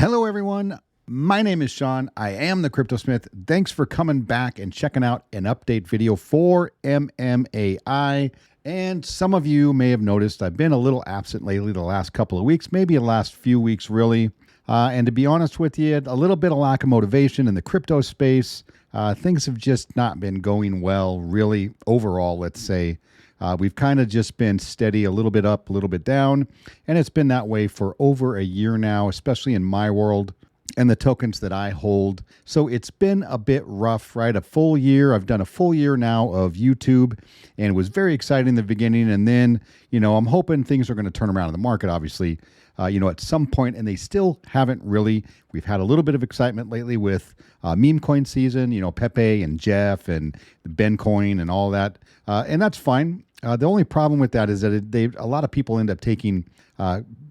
Hello, everyone. My name is Sean. I am the Crypto Smith. Thanks for coming back and checking out an update video for MMAI. And some of you may have noticed I've been a little absent lately the last couple of weeks, maybe the last few weeks, really. And to be honest with you, a little bit of lack of motivation in the crypto space. Things have just not been going well, really, overall, let's say. We've kind of just been steady, a little bit up, a little bit down, and it's been that way for over a year now, especially in my world and the tokens that I hold. So it's been a bit rough, right? A full year. I've done a full year now of YouTube, and it was very exciting in the beginning. And then, I'm hoping things are going to turn around in the market, obviously, at some point, and they still haven't really. We've had a little bit of excitement lately with meme coin season, Pepe and Jeff and the Ben coin and all that. And that's fine. The only problem with that is that a lot of people end up taking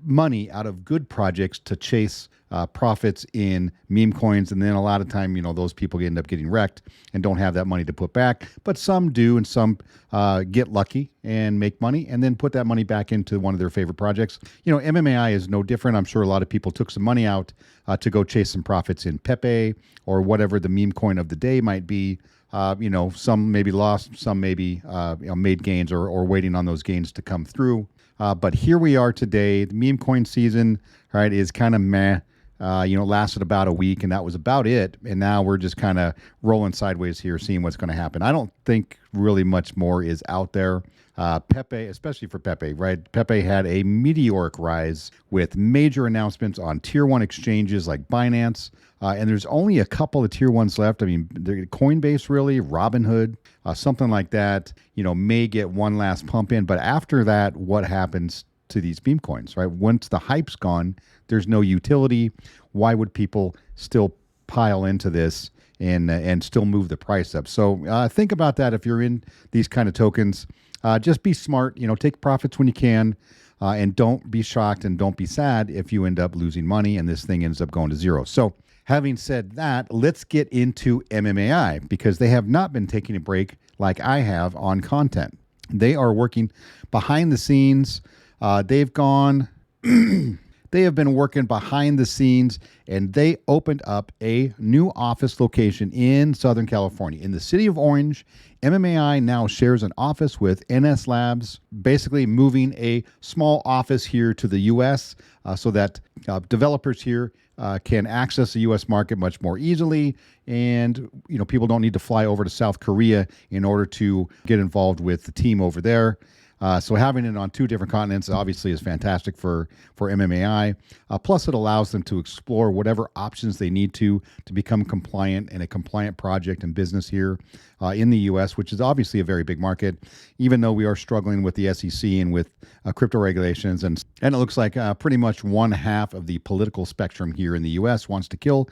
money out of good projects to chase profits in meme coins, and then a lot of time, those people end up getting wrecked and don't have that money to put back. But some do, and some get lucky and make money, and then put that money back into one of their favorite projects. MMAI is no different. I'm sure a lot of people took some money out to go chase some profits in Pepe or whatever the meme coin of the day might be. Some maybe lost, some maybe made gains or waiting on those gains to come through. But here we are today. The meme coin season, right, is kind of meh. Lasted about a week, and that was about it. And now we're just kind of rolling sideways here, seeing what's going to happen. I don't think really much more is out there. Pepe, especially for Pepe, right? Pepe had a meteoric rise with major announcements on tier one exchanges like Binance. And there's only a couple of tier ones left. I mean, Coinbase, really, Robinhood, something like that, may get one last pump in. But after that, what happens to these meme coins, right? Once the hype's gone, there's no utility. Why would people still pile into this and still move the price up? So think about that if you're in these kind of tokens. Just be smart, take profits when you can, and don't be shocked and don't be sad if you end up losing money and this thing ends up going to zero. So having said that, let's get into MMAI, because they have not been taking a break like I have on content. They are working behind the scenes. They have been working behind the scenes, and they opened up a new office location in Southern California, in the city of Orange. MMAI now shares an office with NS Labs, basically moving a small office here to the U.S. So that developers here can access the U.S. market much more easily, and people don't need to fly over to South Korea in order to get involved with the team over there. So having it on two different continents obviously is fantastic for MMAI. Plus, it allows them to explore whatever options they need to become compliant and a compliant project and business here in the U.S., which is obviously a very big market, even though we are struggling with the SEC and with crypto regulations. And it looks like pretty much one half of the political spectrum here in the U.S. wants to kill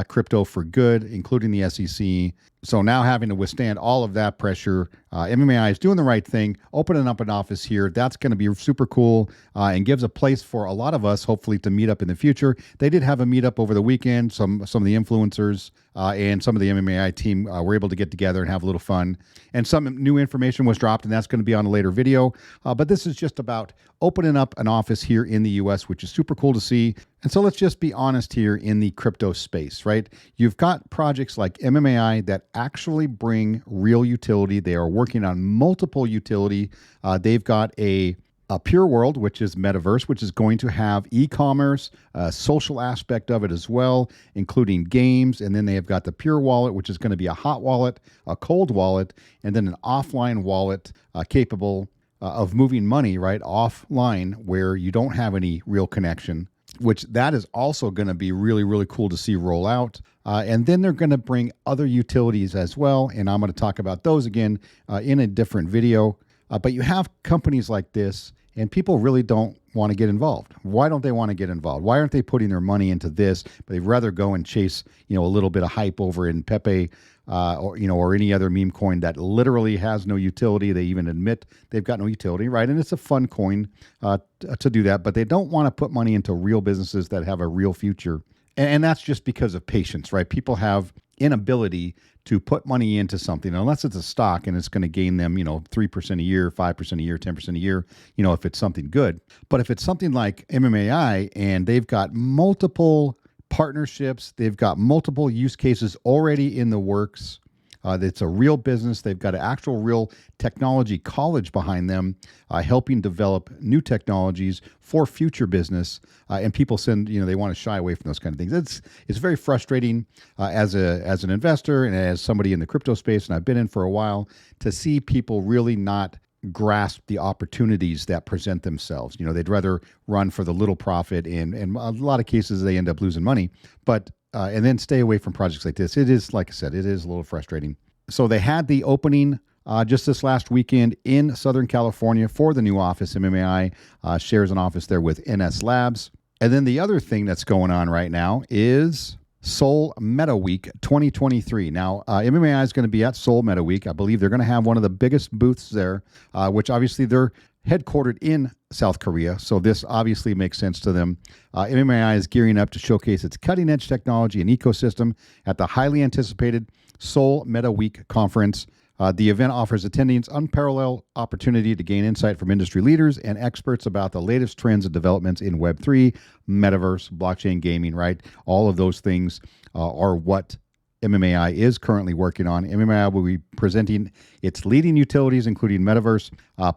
crypto for good, including the SEC. So now having to withstand all of that pressure, MMAI is doing the right thing, opening up an office here. That's going to be super cool and gives a place for a lot of us, hopefully, to meet up in the future. They did have a meetup over the weekend. Some of the influencers and some of the MMAI team were able to get together and have a little fun. And some new information was dropped, and that's going to be on a later video. But this is just about opening up an office here in the U.S., which is super cool to see. And so let's just be honest here in the crypto space, right? You've got projects like MMAI that actually bring real utility. They are working on multiple utility. They've got a pureworld, which is Metaverse, which is going to have e-commerce, social aspect of it as well, including games. And then they have got the purewallet, which is going to be a hot wallet, a cold wallet, and then an offline wallet capable of moving money right offline where you don't have any real connection, which that is also going to be really, really cool to see roll out. And then they're going to bring other utilities as well. And I'm going to talk about those again in a different video. But you have companies like this, and people really don't want to get involved. Why don't they want to get involved? Why aren't they putting their money into this? But they'd rather go and chase, a little bit of hype over in Pepe or any other meme coin that literally has no utility. They even admit they've got no utility, right? And it's a fun coin to do that, but they don't want to put money into real businesses that have a real future. And that's just because of patience, right? People have inability to put money into something unless it's a stock and it's going to gain them, 3% a year, 5% a year, 10% a year, if it's something good. But if it's something like MMAI and they've got multiple partnerships. They've got multiple use cases already in the works. It's a real business. They've got an actual real technology college behind them, helping develop new technologies for future business. And people they want to shy away from those kind of things. It's very frustrating as an investor and as somebody in the crypto space, and I've been in for a while, to see people really not grasp the opportunities that present themselves. They'd rather run for the little profit, and in a lot of cases they end up losing money. But and then stay away from projects like this. It is, like I said, it is a little frustrating. So they had the opening just this last weekend in Southern California for the new office. Mmai shares an office there with NS Labs. And then the other thing that's going on right now is Seoul Meta Week 2023. Now, Mmai is going to be at Seoul Meta Week. I believe they're going to have one of the biggest booths there, which obviously they're headquartered in South Korea, so this obviously makes sense to them. Mmai is gearing up to showcase its cutting-edge technology and ecosystem at the highly anticipated Seoul Meta Week conference. The event offers attendees unparalleled opportunity to gain insight from industry leaders and experts about the latest trends and developments in Web3, Metaverse, blockchain gaming, right? All of those things are what Mmai is currently working on. Mmai will be presenting its leading utilities, including Metaverse,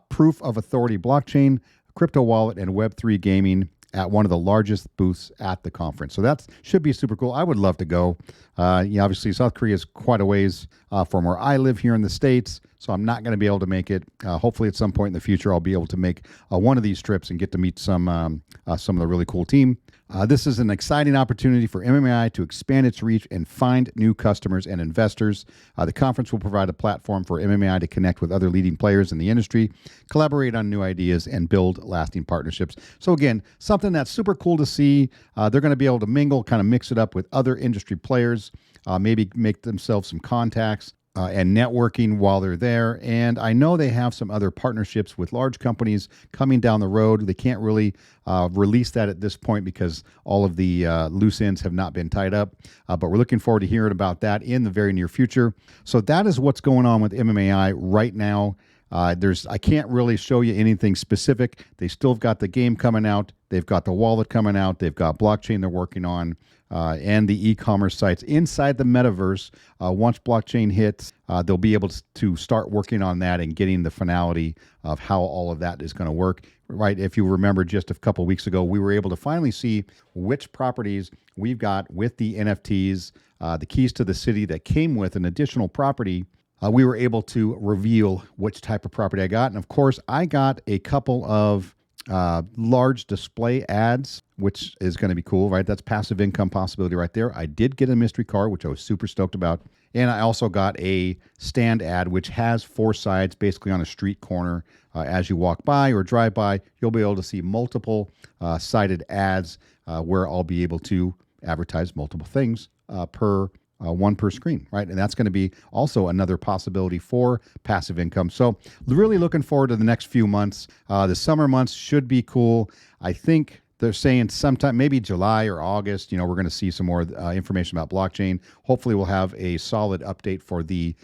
proof of authority blockchain, crypto wallet, and Web3 gaming at one of the largest booths at the conference. So that should be super cool. I would love to go. Obviously, South Korea is quite a ways from where I live here in the States, so I'm not going to be able to make it. Hopefully, at some point in the future, I'll be able to make one of these trips and get to meet some of the really cool team. This is an exciting opportunity for Mmai to expand its reach and find new customers and investors. The conference will provide a platform for Mmai to connect with other leading players in the industry, collaborate on new ideas, and build lasting partnerships. So again, something that's super cool to see. They're going to be able to mingle, kind of mix it up with other industry players, maybe make themselves some contacts. And networking while they're there. And I know they have some other partnerships with large companies coming down the road. They can't really release that at this point because all of the loose ends have not been tied up. But we're looking forward to hearing about that in the very near future. So that is what's going on with Mmai right now. I can't really show you anything specific. They still have got the game coming out. They've got the wallet coming out. They've got blockchain they're working on. And the e-commerce sites inside the metaverse. Once blockchain hits, they'll be able to start working on that and getting the finality of how all of that is going to work. Right? If you remember, just a couple of weeks ago, we were able to finally see which properties we've got with the NFTs, the keys to the city that came with an additional property. We were able to reveal which type of property I got. And of course, I got a couple of large display ads, which is going to be cool, right? That's passive income possibility right there. I did get a mystery car, which I was super stoked about. And I also got a stand ad, which has 4 sides, basically on a street corner. As you walk by or drive by, you'll be able to see multiple sided ads where I'll be able to advertise multiple things one per screen, right? And that's going to be also another possibility for passive income. So really looking forward to the next few months. The summer months should be cool. I think they're saying sometime, maybe July or August, we're going to see some more information about blockchain. Hopefully we'll have a solid update for the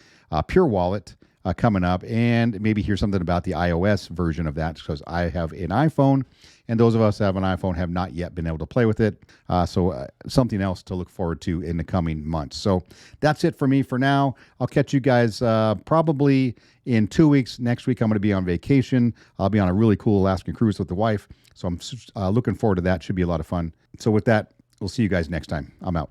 Pure Wallet coming up, and maybe hear something about the iOS version of that, because I have an iPhone, and those of us that have an iPhone have not yet been able to play with it. So something else to look forward to in the coming months. So that's it for me for now. I'll catch you guys probably in 2 weeks. Next week, I'm going to be on vacation. I'll be on a really cool Alaskan cruise with the wife. So I'm looking forward to that. Should be a lot of fun. So with that, we'll see you guys next time. I'm out.